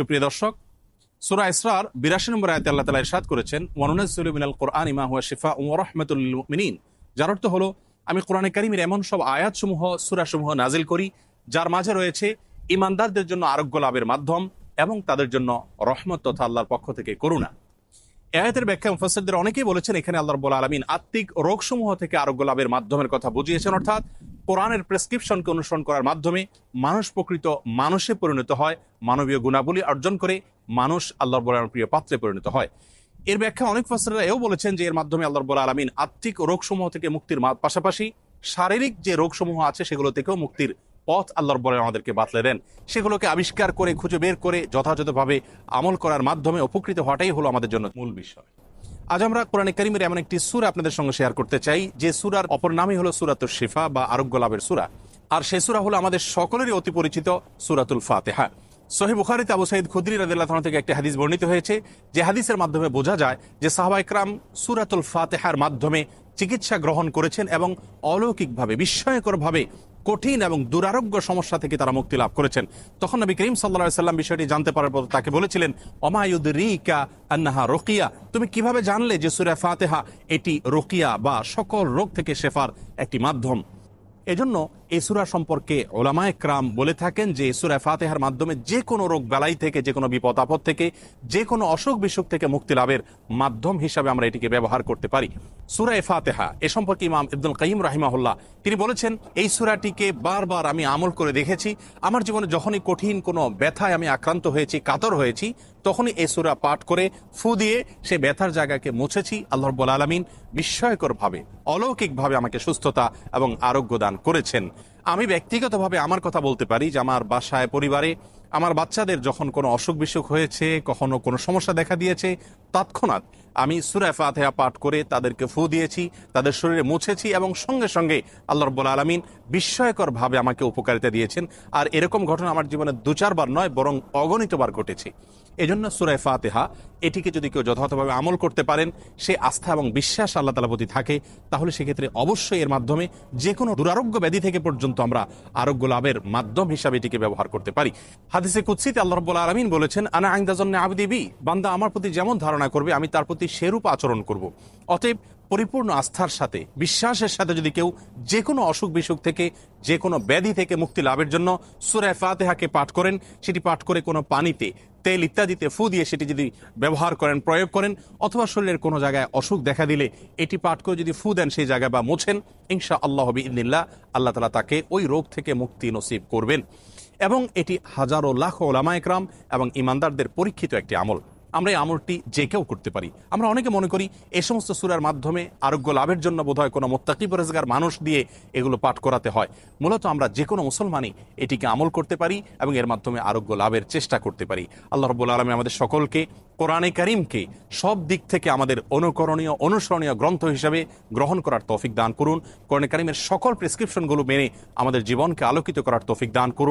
সুপ্রিয় দর্শক, সূরা ইসরার ৮২ নম্বর আয়াতে আল্লাহ তাআলা ইরশাদ করেছেন, ওয়ানুনাজ্জিলু মিনাল কুরআনি মা হুয়া শিফাউন ওয়া রাহমাতুল লিল মুমিনিন। যার অর্থ হলো, আমি কোরআনে কারীমের এমন সব আয়াতসমূহ, সূরাসমূহ নাজিল করি যার মাঝে রয়েছে ঈমানদারদের জন্য আরোগ্য লাভের মাধ্যম এবং তাদের জন্য রহমত তথা আল্লাহর পক্ষ থেকে করুণা। এই আয়াতের ব্যাখ্যা মুফাসসিরদের অনেকেই বলেছেন, এখানে আল্লাহ রাব্বুল আলামিন আত্মিক রোগসমূহ থেকে আরোগ্য লাভের মাধ্যমের কথা বুঝিয়েছেন, অর্থাৎ কোরআনের প্রেসক্রিপশনকে অনুসরণ করার মাধ্যমে মানুষ প্রকৃত মানুষে পরিণত হয়, মানবীয় গুণাবলী অর্জন করে মানুষ আল্লাহ রাব্বুল আলামিনের প্রিয় পাত্রে পরিণত হয়। এর ব্যাখ্যা অনেক মুফাসসিররা এও বলেছেন যে এর মাধ্যমে আল্লাহ রাব্বুল আলামিন আত্মিক রোগসমূহ থেকে মুক্তির পাশাপাশি শারীরিক যে রোগসমূহ আছে সেগুলো থেকেও মুক্তির পথ আল্লাহ রাব্বুল আলামিন আমাদেরকে বাতলে দেন। সেগুলোকে আবিষ্কার করে খুঁজে বের করে যথাযথভাবে আমল করার মাধ্যমে উপকৃত হওয়াটাই হলো আমাদের জন্য মূল বিষয়। আজ আমরা কোরআনে কারীমের এমন একটি সূরা আপনাদের সঙ্গে শেয়ার করতে চাই যে সূরার অপর নামই হলো সূরাতুশ শিফা বা আরোগ্য লাভের সূরা। আর সেই সূরা হলো আমাদের সকলেরই অতি পরিচিত সূরাতুল ফাতিহা। সহিহ বুখারীতে আবু সাঈদ খুদরী রাদিয়াল্লাহু আনহু থেকে একটি হাদিস বর্ণিত হয়েছে, যে হাদিসের মাধ্যমে বোঝা যায় যে সাহাবায়ে কেরাম সূরাতুল ফাতিহার মাধ্যমে চিকিৎসা গ্রহণ করেছেন এবং অলৌকিকভাবে, বিস্ময়করভাবে কঠিন এবং দুরারোগ্য সমস্যা থেকে তারা মুক্তি লাভ করেছেন। তখন নবী করিম সাল্লাল্লাহু আলাইহি সাল্লাম বিষয়টি জানতে পারার পর তাকে বলেছিলেন, ওমা ইউদরিকা আন্নাহা রুকিয়া, তুমি কিভাবে জানলে যে সূরা ফাতিহা এটি রুকিয়া বা সকল রোগ থেকে শেফার একটি মাধ্যম? এজন্য এই সূরা সম্পর্কে উলামায়ে কেরাম বলে থাকেন যে সূরা ফাতিহার মাধ্যমে যে কোনো রোগ বালাই থেকে, যে কোনো বিপদ আপদ থেকে, যে কোনো অসুখ বিসুখ থেকে মুক্তি লাভের মাধ্যম হিসাবে আমরা এটিকে ব্যবহার করতে পারি। সূরা ফাতিহা এ সম্পর্কে ইমাম ইবনুল কাইয়িম রাহিমাহুল্লাহ তিনি বলেছেন, এই সূরাটিকে বারবার আমি আমল করে দেখেছি। আমার জীবনে যখনই কঠিন কোনো ব্যথায় আমি আক্রান্ত হয়েছি, কাতর হয়েছি, তখনই এই সূরা পাঠ করে ফু দিয়ে সেই ব্যথার জায়গাকে মুছেছি। আল্লাহ রাব্বুল আলামিন বিস্ময়করভাবে, অলৌকিকভাবে আমাকে সুস্থতা এবং আরোগ্য দান করেছেন। আমি ব্যক্তিগতভাবে আমার কথা বলতে পারি যে আমার বাসায়, পরিবারে আমার বাচ্চাদের যখন কোনো অসুখ বিসুখ হয়েছে, কখনো কোনো সমস্যা দেখা দিয়েছে, তৎক্ষণাৎ আমি সূরা ফাতিহা পাঠ করে তাদেরকে ফু দিয়েছি, তাদের শরীরে মুছেছি এবং সঙ্গে সঙ্গে আল্লাহ রাব্বুল আলামিন বিস্ময়করভাবে আমাকে উপকারিতা দিয়েছেন। আর এরকম ঘটনা আমার জীবনে ২-৪ বার নয়, বরং অগণিতবার ঘটেছে। এজন্য সূরা ফাতিহা এটিকে যদি কেউ যথাযথভাবে আমল করতে পারেন, সে আস্থা এবং বিশ্বাস আল্লাহ তাআলার প্রতি থাকে, তাহলে সেক্ষেত্রে অবশ্যই এর মাধ্যমে যে কোনো দুরারোগ্য ব্যাধি থেকে পর্যন্ত আমরা আরোগ্য লাভের মাধ্যম হিসাবে এটিকে ব্যবহার করতে পারি। হাদিসে কুদসিতে আল্লাহ রাব্বুল আলামিন বলেছেন, আনা ইনদা যন্নি আবদি বি, বান্দা আমার প্রতি যেমন ধারণা করবে আমি তার প্রতি সেরূপ আচরণ করব। অতএব পরিপূর্ণ আস্থার সাথে, বিশ্বাসের সাথে যদি কেউ যে কোনো অসুখ বিসুখ থেকে, যে কোনো ব্যাধি থেকে মুক্তি লাভের জন্য সূরা ফাতিহাকে পাঠ করেন, সেটি পাঠ করে কোনো পানিতে, তেল ইত্যাদিতে ফু দিয়ে সেটি যদি ব্যবহার করেন, প্রয়োগ করেন, অথবা শরীরের কোনো জায়গায় অসুখ দেখা দিলে এটি পাঠ করে যদি ফু দেন সেই জায়গায় বা মোছেন, ইনশাআল্লাহ বিইذনিল্লাহ আল্লাহ তাআলা তাকে ওই রোগ থেকে মুক্তি নসিব করবেন। এবং এটি হাজারো লাখ উলামায়ে কেরাম এবং ঈমানদারদের পরীক্ষিত একটি আমল। আমরা এই আমলটি যে কেউ করতে পারি। আমরা অনেকে মনে করি এই সমস্ত সূরার মাধ্যমে আরোগ্য লাভের জন্য বোধহয় কোনো মুত্তাকি পরহেজগার মানুষ দিয়ে এগুলো পাঠ করাতে হয়। মূলত আমরা যে কোনো মুসলমানই এটিকে আমল করতে পারি এবং এর মাধ্যমে আরোগ্য লাভের চেষ্টা করতে পারি। আল্লাহ রাব্বুল আলামিন আমাদের সকলকে কোরআনে কারীমকে সব দিক থেকে আমাদের অনুকরণীয়, অনুসরণীয় গ্রন্থ হিসাবে গ্রহণ করার তৌফিক দান করুন। কোরআনে কারীমের সকল প্রেসক্রিপশনগুলো মেনে আমাদের জীবনকে আলোকিত করার তৌফিক দান করুন।